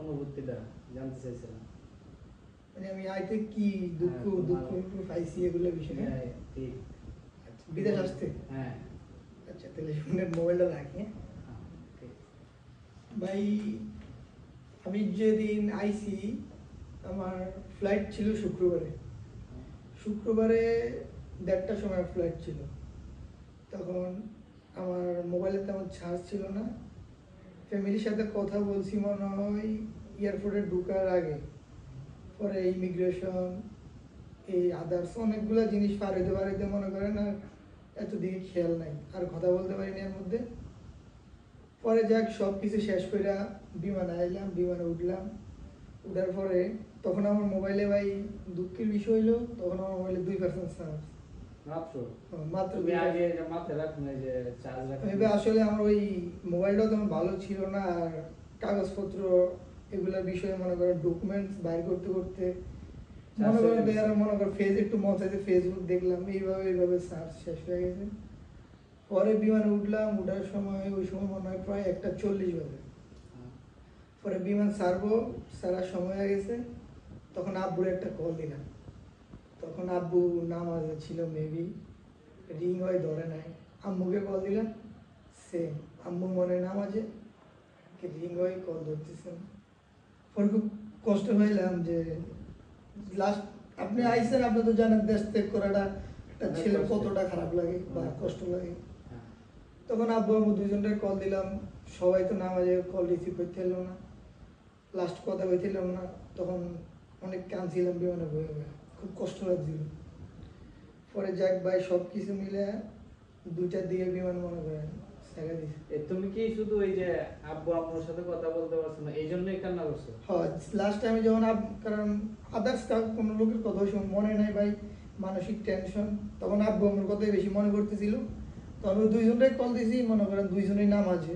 অনুভূতিটা জানতে চাইছিলাম। মানে আমি আইতে কি দুঃখ দুঃখ পাইছি এগুলো বিষয়। হ্যাঁ ঠিক। বিদেশ আসতে? হ্যাঁ। আচ্ছা তাহলে শুনে মোবাইলটা রাখি। ভাই আমি যেদিন আইছি আমার ফ্লাইট ছিল শুক্রবারে। শুক্রবারে 1:30টার সময় ফ্লাইট ছিল। তখন আমার মোবাইলে তেমন চার্জ ছিল না। ফ্যামিলির সাথে কথা বলছি মনে হয় এয়ারপোর্টে ঢোকার আগে। পরে ইমিগ্রেশন এই আদার্স অনেকগুলো জিনিস পার হইতে পারাইতে মনে করেন আর এতদিকে খেয়াল নাই, আর কথা বলতে পারিনি এর মধ্যে। পরে যাক সব কিছু শেষ করে বিমানে আইলাম, বিমানে উঠলাম। উঠার পরে তখন আমার মোবাইলে ভাই দুঃখের বিষয় হলো তখন আমার মোবাইলে 2% চার্জ মাত্র। আসলে আমার ওই মোবাইলটাও তেমন ভালো ছিল না, আর কাগজপত্র এগুলোর বিষয়ে মনে করেন ডকুমেন্টস বাইর করতে করতে মনে করেন মনে করেন ফেস একটু মজাতে ফেসবুক দেখলাম, এইভাবে চার্জ শেষ হয়ে গেছে। পরে বিমানে উঠলাম, উঠার সময় ওই সময় মনে হয় প্রায় 1:40 বাজে। পরে বিমান সারার সময় হয়ে গেছে। তখন আব্বুর একটা কল দিলাম। তখন আব্বু নামাজে ছিল মেবি, রিং হয় ধরে নাই। আম্মুকে কল দিলাম, সেম আম্মু মনে নামাজে, রিং হয় কল ধরতেছেন। পরে খুব কষ্ট হইলাম যে লাস্ট আপনি আইসেন, আপনি তো জানেন দেশ ত্যাগ করাটা একটা ছেলে কতটা খারাপ লাগে বা কষ্ট লাগে। তখন আব্বু আম্মু দুজনটাই কল দিলাম, সবাই তো নামাজে, কল রিসিভ করতে এলো না, লাস্ট কথা বলছিলাম না। তখন অনেক কাঁদছিলাম বিমানে বয়ে বয়ে, খুব কষ্ট লাগছিল। পরে যাক ভাই সব কিছু মিলে 2টার দিকে বিমান মনে করেন ছেড়ে দিছে। তুমি কি শুধু এই যে আব্বু আম্মুর সাথে কথা বলতে পারছো না এই জন্যই কান্না করছো? হ্যাঁ, লাস্ট টাইমে যখন কারণ আদার্স কোনো লোকের কথা ওই সময় মনে নাই ভাই, মানসিক টেনশন। তখন আব্বু আম্মুর কথাই বেশি মনে করতেছিল। তখন ওই দুইজনটাই কল দিয়েছি, মনে করেন দুইজনেই নামাজে,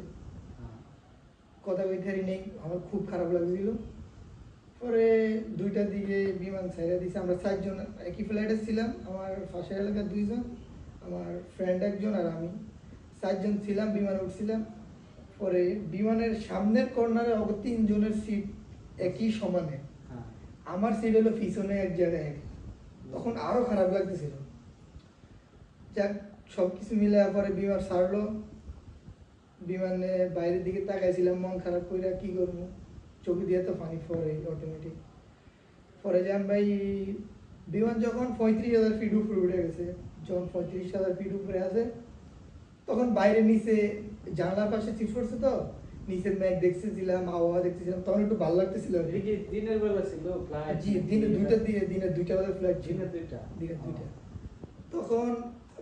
কথা বলতে নেই, আমার খুব খারাপ লাগছিল। পরে 2টার দিকে বিমান ছেড়ে দিয়েছে। আমরা 4 জন একই ফ্লাইটে ছিলাম, আমার পাশের এলাকার 2 জন, আমার ফ্রেন্ড একজন আর আমি, 4 জন ছিলাম, বিমানে উঠছিলাম। পরে বিমানের সামনের কর্নারে 3 জনের সিট একই সমানে, আমার সিট হলো পিছনে এক জায়গায়। তখন আরো খারাপ লাগতেছিল। যাক সব কিছু মিলে পরে বিমান ছাড়লো। বিমানে বাইরের দিকে তাকাইছিলাম মন খারাপ করে, কি করবো, চোখে দিয়ে তো পানি পড়ে অটোমেটিক। পরে যান ভাই বিমান যখন 35,000 ফিট উপরে উঠে গেছে, যখন 35,000 ফিট উপরে আছে, তখন বাইরে নিচে জানলার পাশে চিপ করছে, তো নিচের ম্যাঘ দেখতেছিলাম, আবহাওয়া দেখতেছিলাম, তখন একটু ভালো লাগতেছিল। দিনের বেলা ছিল ফ্লাইট? জি, দিনের 2টা বাজে ফ্লাইট ছিল। দিনের 2টা। তখন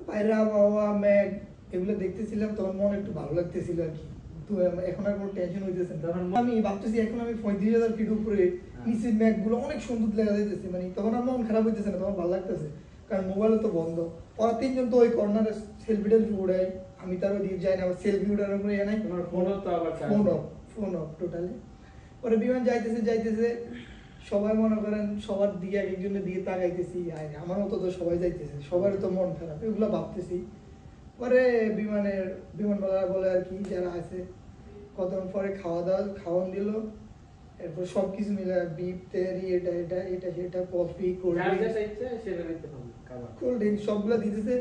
বাইরে আবহাওয়া ম্যাঘ এগুলো দেখতেছিলাম, তখন মন একটু ভালো লাগতেছিল আর কি। তো এখন আর কোনো টেনশন হইতেছে না। আমি ভাবতেছি এখন আমি 35,000 ফিট উপরে, নিচের ম্যাঘগুলো অনেক সুন্দর দেখা যাইতেছে, মানে তখন আর মন খারাপ হইতেছে না, তখন ভালো লাগতেছে। কারণ মোবাইলও তো বন্ধ। ওরা 3 জন তো ওই কর্নারে সেলফি টেলফি উড়াই, আমি তারও দিয়ে যাই না, আমার সেলফি উঠানোর উপরে নাই, ফোন অফ টোটালি। পরে বিমান যাইতেছে সবাই মনে করেন সবার দিকে এক একজনের দিকে তাকাইতেছি, আমার মতো তো সবাই যাইতেছে, সবারই তো মন খারাপ, এগুলো ভাবতেছি। পরে বিমানবালা বলে আর কি যারা আছে, কতক্ষণ পরে খাওয়ান দিল। এরপর সব কিছু মিলে বিপ তেরি এটা সেটা কফি কোল্ড ড্রিঙ্ক সবগুলো দিতেছে।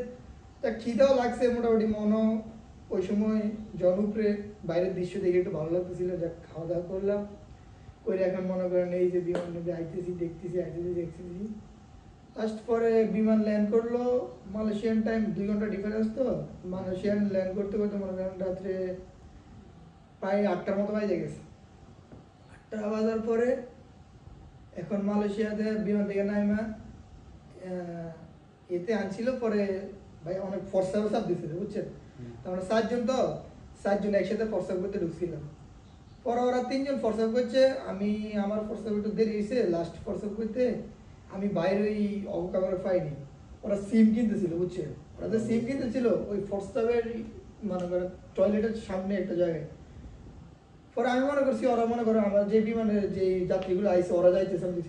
তা খিদাও লাগছে মোটামুটি, মনও ওই সময় জনপ্রে বাইরের দৃশ্য দেখে একটু ভালো লাগতেছিল। যা খাওয়া দাওয়া করলাম করে এখন মনে করেন এই যে বিমান আইতেছি দেখতেছি লাস্ট। পরে বিমান ল্যান্ড করলো মালয়েশিয়ান টাইম, 2 ঘন্টা ডিফারেন্স, তো মালয়েশিয়ান ল্যান্ড করতে করতে মনে করেন রাত্রে প্রায় 8টার মতো বাজে গেছে। 8টা বাজার পরে এখন মালয়েশিয়াতে বিমান থেকে নাইমা এতে আনছিল। পরে ভাই অনেক ফর্সা দিচ্ছে বুঝছেন, আমরা 4 জন, তো 4 জন একসাথে ফর্সা করতে ঢুকছিলাম। পরে ওরা 3 জন ফর্সা করছে, আমি আমার ফর্সা একটু দেরি হয়েছে, লাস্ট ফর্সা করতে আমি বাইরে ওই অবকাশ পাইনি। ওরা সিম কিনতেছিল বুঝছেন, ওরা যে সিম কিনতেছিল ওই ফর্সাবের মনে করেন টয়লেটের সামনে একটা জায়গায়। পরে আমি মনে করছি ওরা মনে করো আমার যে বিমানের যে যাত্রীগুলো আইসে ওরা যাইতেছে, আমি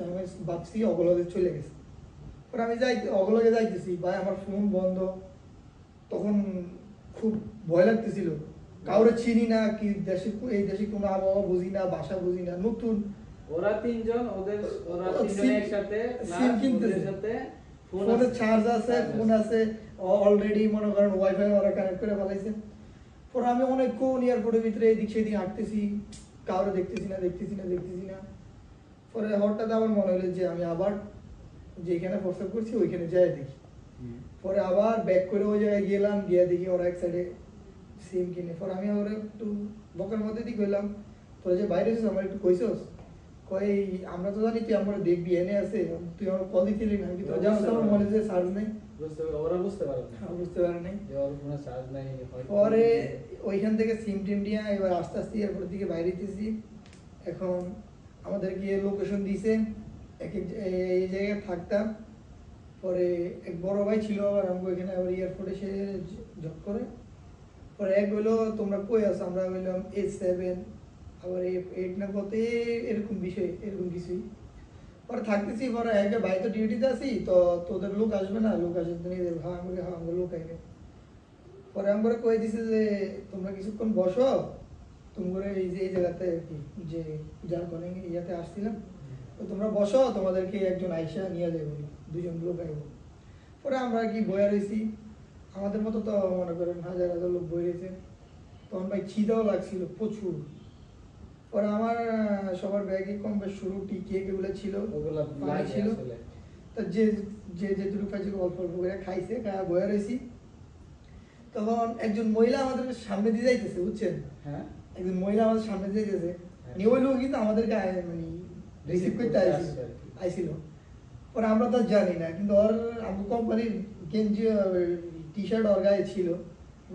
ভাবছি অগলগে চলে গেছে। পরে আমি অগলগে যাইতেছি, ভাই আমার ফোন বন্ধ। তখন খুব ভয় লাগতেছিল, কাউরে চিনি না, কি দেশে এই দেশে কোনো আবহাওয়া বুঝি না, ভাষা বুঝি না, নতুন ওরা তিনজন ওরা তিনজন একসাথে সিম কিনতেছে সাথে ফোনে চার্জ আছে, ফোন আছে অলরেডি, মনে করেন ওয়াইফাই ওরা কানেক্ট করে ফেলাইছে। পরে আমি অনেকক্ষণ এয়ারপোর্টের ভিতরে এদিক সেদিক হাঁটতেছি, কাউরে দেখতেছি না। পরে হঠাৎ আমার মনে হলো যে আমি আবার যেখানে প্রস্তাব করছি ওইখানে যাই দেখি। পরে আবার ব্যাক করে ওই জায়গায় গেলাম, গিয়ে দেখি ওরা এক সাইডে সিম কিনে। পরে আমি ওরা একটু বকের মধ্যে দিয়ে গেলাম, তোরা যে বাইরে এসেছিস আমার একটু কইছস, কই আমরা তো জানি তুই আমরা দেখবি এনে আছে, তুই আমার কল দিছিলি না, আমি তোরা জানো তো আমার মনে যে চার্জ নেই। ওরা বুঝতে পারে না, বুঝতে পারে নাই যে ওর ফোনে চার্জ নাই। পরে ওইখান থেকে সিম টিম দিয়ে এবার আস্তে আস্তে এয়ারপোর্ট দিকে বাইরে দিতেছি। এখন আমাদের গিয়ে লোকেশন দিয়েছে, এই জায়গায় থাকতাম। পরে এক বড় ভাই ছিল আবার আমাকে এখানে আবার এয়ারপোর্টে সে জব করে। পরে এক হইলো তোমরা কই আছো, আমরা বললাম A7 আবার A8 না কত এরকম বিষয়, এরকম কিছুই। পরে থাকতেছি, পরে একটা ভাই তো ডিউটিতে আছি, তো তোদের লোক আসবে না, লোক আসবে না, হ্যাঁ আমরা লোক আইবে। পরে আমরা কয়ে দিছে যে তোমরা কিছুক্ষণ বসো, তোমরা এই যে এই জায়গাতে আর কি, যে যার কলিং ইয়াতে আসছিলাম, তো তোমরা বসো, তোমাদেরকে একজন আইসা নিয়ে যাবো, দুজন লোক আইব। পরে আমরা কি বয়ে রয়েছি, আমাদের মতো তো মনে করেন হাজার হাজার লোক বয়ে রয়েছে। তখন ভাই খিদাও লাগছিল প্রচুর। পরে আমার সবার ব্যাগে কম বেশ শুরু টিকে এগুলো ছিল, পানি ছিল, তো যে যেটুকু পাইছিল অল্প অল্প করে খাইছে, খাওয়া বয়ে রয়েছি। তখন একজন মহিলা আমাদের সামনে দিয়ে যাইতেছে, বুঝছেন, একজন মহিলা আমাদের সামনে দিয়ে যাইতেছে, ওই লোক কিন্তু আমাদেরকে মানে রিসিভ করতে আইছিল। পরে আমরা তো জানি না, কিন্তু ওর আমার কোম্পানির গেঞ্জি টি শার্ট ওর গায়ে ছিল,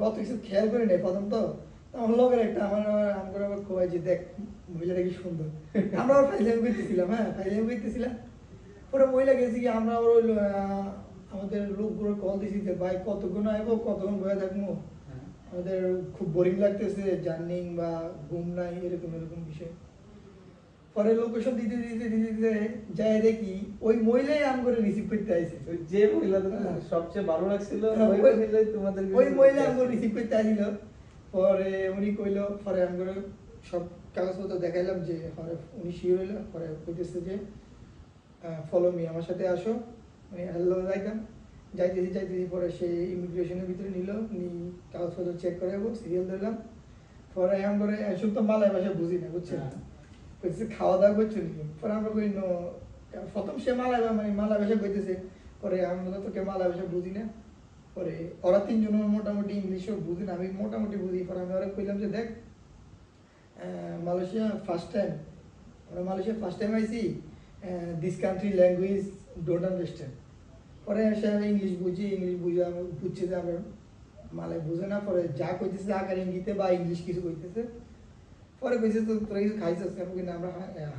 অত কিছু খেয়াল করি নাই প্রথম। তো আমার লোকের একটা আমার আবার খোয়াই যে দেখ মহিলাটা কি সুন্দর, আমরা আবার ফাইলাম করতেছিলাম, ফাইলাম করতেছিলাম। পরে মহিলা গেছি কি আমরা আবার ওই আমাদের লোকগুলো কল দিছি যে ভাই কতক্ষণ আইবো, কতক্ষণ বয়ে থাকবো, আমাদের খুব বোরিং লাগতেছে, জার্নিং বা ঘুম নাই, এরকম বিষয়। পরে লোকেশন দিতে যাই দেখি ওই মহিলাই আম করে রিসিভ করতে আইছে, যে মহিলা সবচেয়ে ভালো লাগছিল ওই মহিলা আম করে রিসিভ করতে আইছিল। পরে উনি কইলো, পরে আম করে সব কাগজপত্র দেখাইলাম যে উনি শিওর হইলো। পরে কইতেছে যে ফলো মি, আমার সাথে আসো। আমি হ্যালো যাইতেছি। পরে সে ইমিগ্রেশনের ভিতরে নিল, কাগজপত্র চেক করাবো, সিরিয়াল দিলাম। পরে আম করে এসব তো মালয় ভাষা বুঝি না, বুঝছেন, কইতেছে খাওয়া দাওয়া করছো নাকি। পরে আমরা কই প্রথম সে মালয় ভাষা কইতেছে, পরে আমরা তো কে মালয় ভাষা বুঝি না। পরে ওরা তিনজন মোটামুটি ইংলিশও বুঝি না, আমি মোটামুটি বুঝি। পরে আমি ওরা কইলাম যে দেখ Malaysia first time IC, this country language don't understand. পরে সে ইংলিশ বুঝে বুঝছে যে আমার মালয় বুঝে না। পরে যা কইতেছে আকার ইঙ্গিতে বা ইংলিশ কিছু কইতেছে। পরে কইছে তো তোরা কিছু খাইছিস, কিন্তু আমরা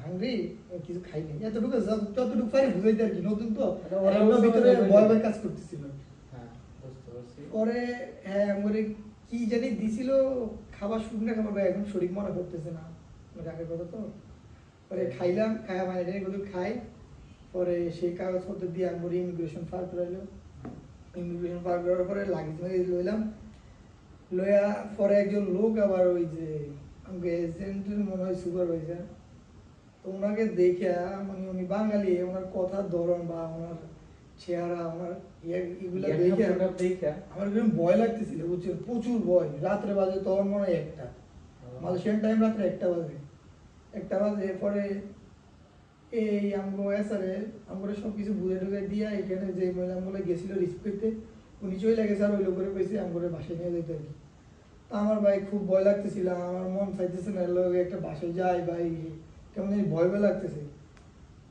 হাংরি, কিছু খাইনি, এতটুকু যতটুকু পারি বুঝাইতে আর কি, নতুন তো ভিতরে ভয় কাজ করতেছিল। পরে আমার কি জানি দিছিল খাবার, শুকনো খাবার, এখন শরীর মনে করতেছে না, আগের কথা তো। পরে খাইলাম, খাওয়া মানে এগুলো খাই। পরে সেই কাগজপত্র দিয়ে আমার ইমিগ্রেশন পার করাইলো। ইমিগ্রেশন পার করার পরে লাগেজ লইলাম, লইয়া পরে একজন লোক আবার ওই যে আমাকে এজেন্টের মনে হয় সুপারভাইজার, তো ওনাকে দেখে মানে উনি বাঙালি, ওনার কথার ধরন বা ওনার চেহারা, আমার এগুলা দেখে আমার ভয় লাগতেছিল, বুঝছেন, প্রচুর ভয়। রাত্রে বাজে তখন মনে হয় 1টা, মালয়েশিয়ান টাইম রাত্রে 1টা বাজে। পরে এই আমগো এসারে আমরা সব কিছু বুঝে ঢুকে দিয়া এখানে যে মহিলাগুলো গেছিল রিসিভ করতে, উনি চলে গেছে। আর ওই লোকের কইছে আমগরে বাসায় নিয়ে যেতে আর কি। তো আমার ভাই খুব ভয় লাগতেছিল, আমার মন চাইতেছে না লোক একটা বাসায় যায় ভাই, কেমন জানি ভয় লাগতেছে।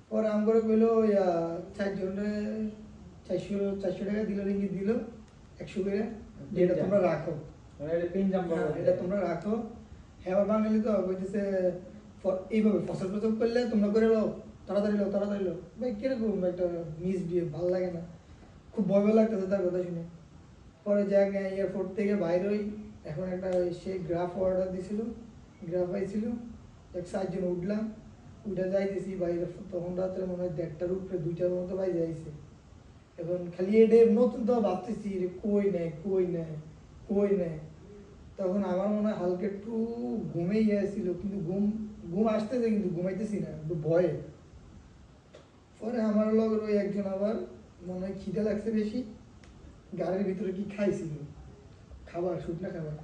পরে আমগরে কইলো 400 টাকা দিল, রিঙ্গিত দিল 100 করে, যেটা তোমরা রাখো, এটা তোমরা রাখো। হ্যাঁ বাঙালি তো কইতেছে এইভাবে ফসল করলে তোমরা করে লো, তাড়াতাড়ি লো। ভাই কিরকম একটা মিসবিহেভ, ভালো লাগে না, খুব ভয় লাগতেছে তার কথা শুনে। পরে যাক এয়ারপোর্ট থেকে বাইরে হই, এখন একটা সে গ্রাফ অর্ডার দিছিল, গ্রাফ আইছিল, 4 জন উঠলাম, উঠে যাইতেছি বাইরে। তখন রাত্রে মনে হয় 1:30টার উপরে 2টার মতো বাইরে যাইছে। এখন খালি এটা নতুন তো ভাবতেছি কই নেয়। তখন আমার মনে হয় হালকা একটু ঘুমেই আসছিল, কিন্তু ঘুম ঘুম আসতেছে কিন্তু ঘুমাইতেছি না, একটু ভয়ে। পরে আমার লগের ওই একজন আবার মনে হয় খিদে লাগছে বেশি, গাড়ির ভিতরে কি খাইছিল খাবার, শুকনা খাবার।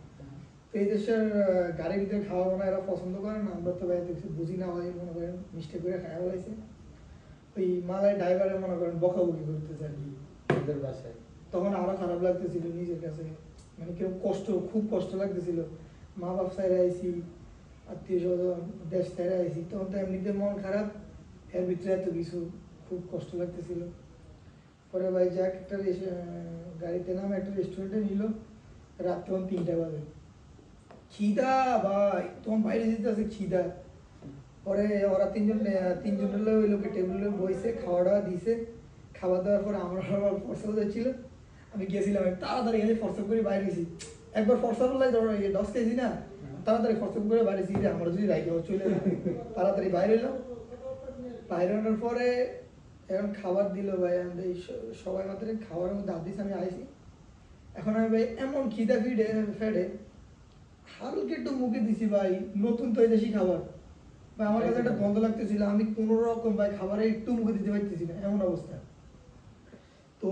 তো এই দেশের গাড়ির ভিতরে খাওয়া মনে এরা পছন্দ করে না, আমরা তো ভাই দেখছি বুঝি না হয় মনে করেন মিষ্টি করে খাওয়া বলাইছে। ওই মালাই ড্রাইভারে মনে করেন বকাবকি করতেছে আর কি ওদের বাসায়। তখন আরো খারাপ লাগতেছিল নিজের কাছে, মানে কেউ খুব কষ্ট লাগতেছিল। মা বাপ সাইরা আইসি, আত্মীয় স্বজন, দেশ সাইরা আইসি, তখন তো এমনিতে মন খারাপ, এর ভিতরে এত কিছু, খুব কষ্ট লাগতেছিল। পরে ভাই যাক একটা গাড়িতে নামে একটা রেস্টুরেন্টে নিল, রাত তখন 3টা বাজে। খিদা ভাই তখন বাইরে যেতে আছে খিদা। পরে ওরা তিনজনের ওই লোকে টেবিলে বসে খাওয়া দাওয়া দিছে। খাওয়া দাওয়ার পরে আমার আবার ফর্সা যাচ্ছিল, আমি গেছিলাম তাড়াতাড়ি গেছি, ফর্সা করে বাইরে গেছি। একবার ফর্সা করলে ধরো 10 কেজি না, তাড়াতাড়ি ফর্সা করে বাইরে গেছি, আমরা যদি রাইকে চলে তাড়াতাড়ি বাইরে এলাম। বাইরে আনার পরে এখন খাবার দিল ভাই, আমাদের সবাই মাত্র খাবারের মধ্যে হাত দিয়েছে, আমি আইসি। এখন আমি ভাই এমন খিদা ফেডে হালকা একটু মুখে দিছি ভাই, নতুন তো দেশি খাবার ভাই, আমার কাছে একটা গন্ধ লাগতেছিল, আমি কোনো রকম ভাই খাবারে একটু মুখে দিতে পারতেছি না, এমন অবস্থা। তো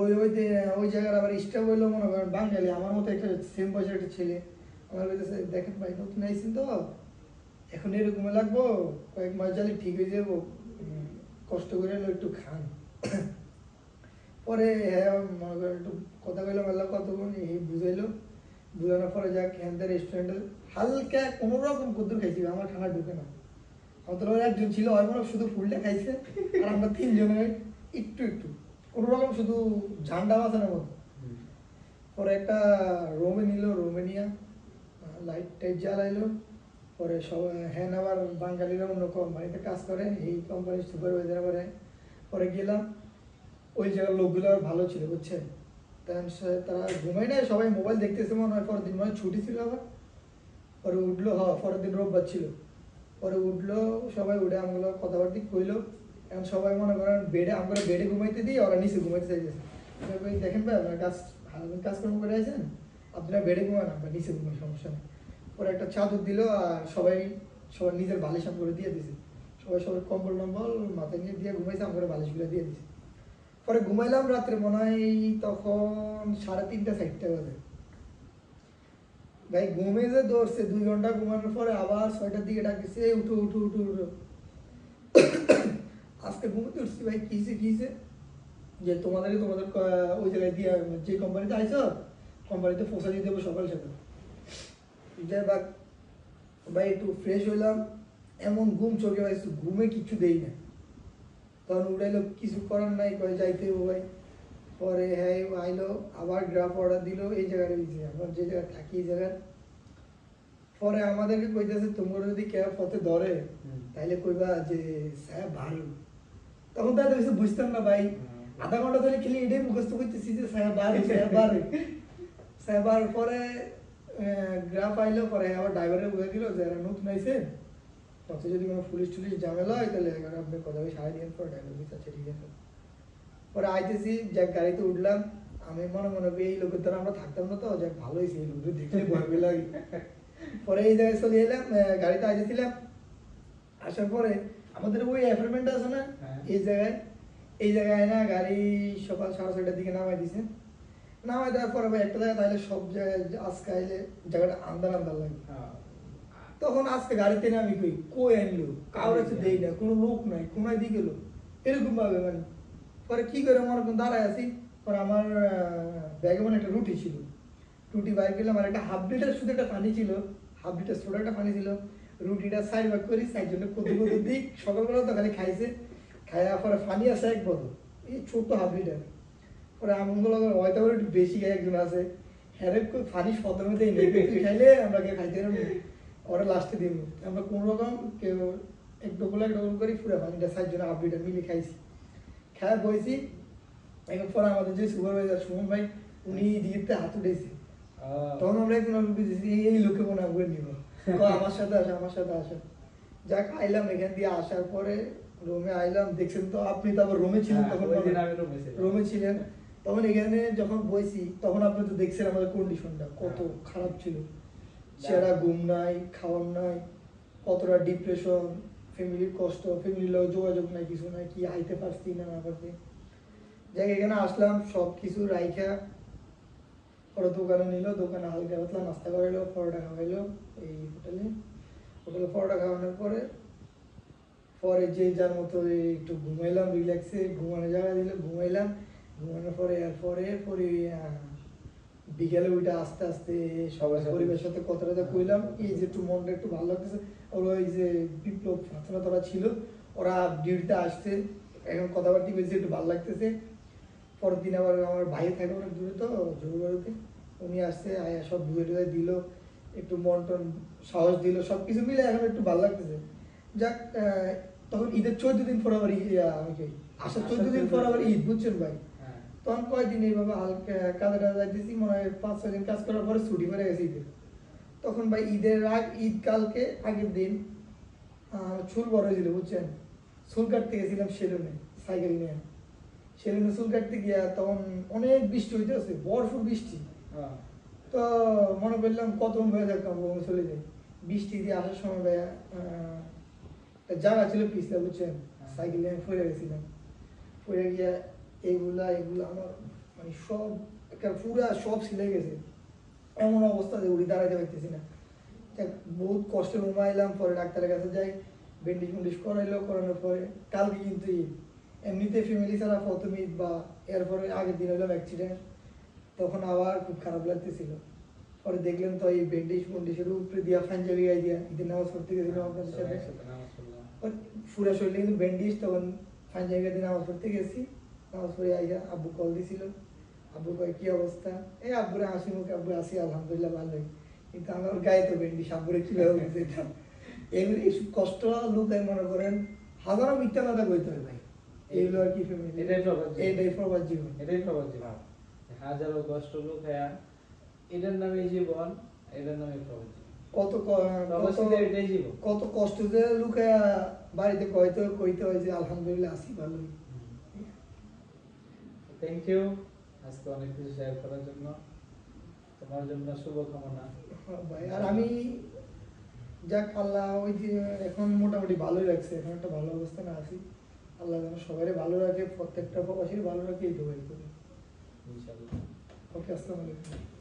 ওই জায়গার আবার স্টাফ হইলো মনে করেন বাঙালি, আমার মতো একটা সেম বয়সের একটা ছেলে। আমার কাছে দেখেন ভাই নতুন আইসেন তো, এখন এরকম লাগবো, কয়েক মাস যালে ঠিক হয়ে যাবো, কষ্ট করে একটু খান। পরে হ্যাঁ মনে করেন একটু কথা কইলো, মেলা কতক্ষণ এই বুঝাইলো, বুঝানোর পরে যাক হ্যান্ডের রেস্টুরেন্টে হালকা কোনো রকম কদ্দুর খাইছি, আমার খানা ঢুকে না। আমাদের একজন ছিল হয় মনে শুধু ফুলটা খাইছে, আর আমরা 3 জনে একটু একটু কোনো রকম শুধু ঝান্ডা বাঁচানোর মতো। পরে একটা রোমে নিল, রোমেনিয়া লাইট টাইট জ্বালাইলো। পরে সবাই হ্যাঁ আবার বাঙালিরা অন্য কোম্পানিতে কাজ করে, এই কোম্পানির সুপারভাইজার আবার। পরে গেলাম, ওই জায়গার লোকগুলো ভালো ছিল বুঝছেন, তারা ঘুমাই নাই, সবাই মোবাইল দেখতেছে মনে হয়, পরের দিন মনে হয় ছুটি ছিল আবার। পরে উঠলো, পরের দিন রোববার ছিল। পরে উঠলো সবাই, উঠে আমগুলো কথাবার্তি কইলো। এখন সবাই মনে করেন আমরা বেডে ঘুমাইতে দিই, ওরা নিচে ঘুমাইতে চাইতেছে। দেখেন ভাই আপনার কাজকর্ম করে আছেন, আপনারা বেডে ঘুমান, আমরা নিচে ঘুমাই, সমস্যা নেই। পরে একটা চাদর দিল, আর সবাই নিজের বালিশ আম করে দিয়ে দিছে, সবাই কম্বল টম্বল মাথায় নিয়ে দিয়ে ঘুমাইছে, আম করে বালিশগুলো দিয়ে দিছে। পরে ঘুমাইলাম রাত্রে মনে হয় তখন 3:30 4টা বাজে। ভাই ঘুমে যে দৌড়ছে, 2 ঘন্টা ঘুমানোর পরে আবার 6টার দিকে ডাকছে, উঠো উঠো উঠো উঠো। আজকে ঘুমোতে উঠছি ভাই, কিসে যে তোমাদের ওই জায়গায় দিয়ে যে কোম্পানিতে আইসো, কোম্পানিতে পৌঁছা দিয়ে দেবো সকাল সকাল। যাই ভাই একটু ফ্রেশ হইলাম, এমন ঘুম চোখে পাইছি, ঘুমে কিচ্ছু দেই না। তখন উঠাইলো, কিছু করার নাই, কয়ে যাইতে হবো ভাই। পরে হ্যাঁ আইলো, আবার গ্রাফ অর্ডার দিল এই জায়গায়, আমরা যে জায়গায় থাকি এই জায়গায়। পরে আমাদেরকে কইতেছে তোমরা যদি ক্যাব পথে ধরে তাইলে কইবা যে স্যার ভালো। তখন তো এত কিছু বুঝতাম না ভাই, আধা ঘন্টা ধরে খেলে এটাই মুখস্থ করতেছি যে স্যার বার। পরে গ্রাফ আইলো, পরে আবার ড্রাইভারে বুঝে দিল যে এরা নতুন আইসে, পথে যদি কোনো পুলিশ টুলিশ ঝামেলা হয় তাহলে আপনি কথা বলে 5.5 পরে ড্রাইভার বুঝতে আছে, ঠিক আছে। পরে আইতেছি, যাক গাড়িতে উঠলাম, আমি মনে এই লোকের দ্বারা আমরা থাকতাম না, তো যাক ভালো হয়েছে, এই লোকের দেখলে ভয় লাগে। পরে এই জায়গায় চলে এলাম, গাড়িতে আইতেছিলাম, আসার পরে আমাদের ওই অ্যাপার্টমেন্ট আছে না, এই জায়গায় না গাড়ি সকাল 6:30টার দিকে নামাই দিছে। নামাই দেওয়ার পরে ভাই একটা জায়গায় তাইলে সব জায়গায় আজকে আইলে জায়গাটা আন্দার লাগে। তখন আজকে গাড়িতে না আমি কই আনলো, কারোর কাছে দেই না, কোনো লোক নাই, কোনায় দিয়ে গেলো, এরকম ভাবে মানে। পরে কি করে মনে করুন দাঁড়ায় আছি, পরে আমার ব্যাগে মানে একটা রুটি ছিল, রুটি বাইর করলাম, আর একটা 1/2 লিটার শুধু একটা পানি ছিল, 1/2 লিটার ছোট একটা পানি ছিল। রুটিটা 4 ভাগ করি, 4 জন্য কত দিই, সকালবেলা তো খালি খাইছে, খাইয়া পরে পানি আছে 1 বোতল, এই ছোট্ট 1/2 লিটার। পরে আমগুলো হয়তো একটু বেশি খাই, একজন আছে হ্যাঁ পানি সদর মধ্যে খাইলে আমরা খাইতে পারবো, ওরা লাস্টে দিব, আমরা কোনো রকম কেউ এক ডবল করি পুরো পানিটা 4 জন্য 1/2 লিটার মিলে খাইছি। খায় বইছি, এখন পরে আমাদের যে সুপারভাইজার সুমন ভাই, উনি দিকে হাত উঠেছে। তখন আমরা একজন বুঝেছি এই লোকে মনে করে নিব, আমার সাথে আসা। যাক আইলাম, এখান দিয়ে আসার পরে রুমে আইলাম, দেখছেন তো আপনি তো আবার রুমে ছিলেন, তখন রুমে ছিলেন, তখন এখানে যখন বইছি তখন আপনি তো দেখছেন আমাদের কন্ডিশনটা কত খারাপ ছিল, সেরা ঘুম নাই, খাওয়ার নাই, কতটা ডিপ্রেশন, ফ্যামিলির কষ্ট, ফ্যামিলির লোক যোগাযোগ নাই, কিছু নাই, কি আইতে পারছি না না পারছি। যাই এখানে আসলাম, সব কিছু রাইখা পরে দোকানে নিল, দোকানে হালকা পাতলা নাস্তা করাইলো, পরোটা খাওয়াইলো এই হোটেলে পরোটা খাওয়ানোর পরে পরে যে যার মতো একটু ঘুমাইলাম রিল্যাক্সে, ঘুমানোর জায়গা দিল, ঘুমাইলাম। ঘুমানোর পরে এরপরে বিকেলে ওইটা আস্তে আস্তে সবাই পরিবারের সাথে কথাটা কইলাম, এই যে একটু মনটা একটু ভালো লাগতেছে। ওরা ওই যে বিপ্লব ফাতনা তোরা ছিল, ওরা ডিউটিতে আসছে, এখন কথাবার্তি বলছে, একটু ভালো লাগতেছে। পরের দিন আবার আমার ভাই থাকে অনেক দূরে, তো জরুরিতে উনি আসছে, আয়া সব ধুয়ে টুয়ে দিল, একটু মন টন সাহস দিল, সব কিছু মিলে এখন একটু ভালো লাগতেছে। যাক, তখন ঈদের 14 দিন পর আবার আমাকে আসার 14 দিন পর আবার ঈদ, বুঝছেন ভাই। তখন কয়দিন এইভাবে হালকা কাজে যাইতেছি, মনে হয় 5-6 দিন কাজ করার পরে ছুটি পড়ে গেছে ঈদের। তখন ভাই ঈদের ঈদ কালকে আগের দিন চুল বড় হয়েছিল, বুঝছেন। চুল কাটতে গেছিলাম সেলুনে, সাইকেল নিয়ে। সেলুনে চুল কাটতে গিয়া তখন অনেক বৃষ্টি হইতেছে, বরফুর বৃষ্টি। তো মনে করলাম কত হয়ে যাক চলে যাই। বৃষ্টি দিয়ে আসার সময় ভাই জায়গা ছিল পিছলা, বুঝছেন, সাইকেল নিয়ে পড়ে গেছিলাম। পড়ে গিয়া এগুলা আমার মানে সব একটা পুরা সব ছিলে গেছে, এমন অবস্থা যে উড়ি দাঁড়াইতে পারতেছি না। বহুত কষ্টে ঘুমাইলাম, পরে ডাক্তারের কাছে যাই, ব্যান্ডেজ ফ্যান্ডেজ করাইলো, করানোর পরে কালকে কিন্তু ঈদ। এমনিতে ফ্যামিলি ছাড়া প্রথম ঈদ, বা এরপরে আগের দিন হইলাম অ্যাক্সিডেন্ট, তখন আবার খুব খারাপ লাগতেছিল। পরে দেখলেন তো এই ব্যান্ডেজ ফ্যান্ডেজের উপরে দিয়া ফাঞ্জাবি গাই দিয়া ঈদের নামাজ পড়তে গেছিলাম আপনাদের সাথে, পুরা শরীরে কিন্তু ব্যান্ডেজ। তখন ফাঞ্জাবি গাই দিয়ে নামাজ পড়তে গেছি, নামাজ পড়ে আইয়া আব্বু কল দিছিল, আব্বু কয় কি অবস্থা, এই আব্বুরে হাসি মুখে, আব্বু আসি আলহামদুলিল্লাহ ভালোই, কিন্তু আমার গায়ে তো ব্যান্ডেজ, আব্বুরে কিভাবে বুঝতে দিতাম। এগুলো এই কষ্ট লুকাই মনে করেন হাজারো মিথ্যা কথা কইতে হয় ভাই, এইগুলো আর কি ফ্যামিলি, এটাই প্রবাস জীবন, এটাই প্রবাস জীবন। হাজারো কষ্ট লুকায়া এটার নামে জীবন, এটার নামে প্রবাস জীবন। কত কষ্ট যে লুকায়া বাড়িতে কইতে হয় যে আলহামদুলিল্লাহ আসি ভালোই। থ্যাংক ইউ আজকে অনেক কিছু শেয়ার করার জন্য, তোমার জন্য শুভকামনা ভাই। আর আমি যাক আল্লাহ ওই যে এখন মোটামুটি ভালোই লাগছে, এখন একটা ভালো অবস্থানে আছি। আল্লাহ যেন সবাই ভালো রাখে, প্রত্যেকটা প্রবাসীর ভালো রাখে, এই দোয়াই করি ইনশাআল্লাহ। ওকে, আসসালামু আলাইকুম।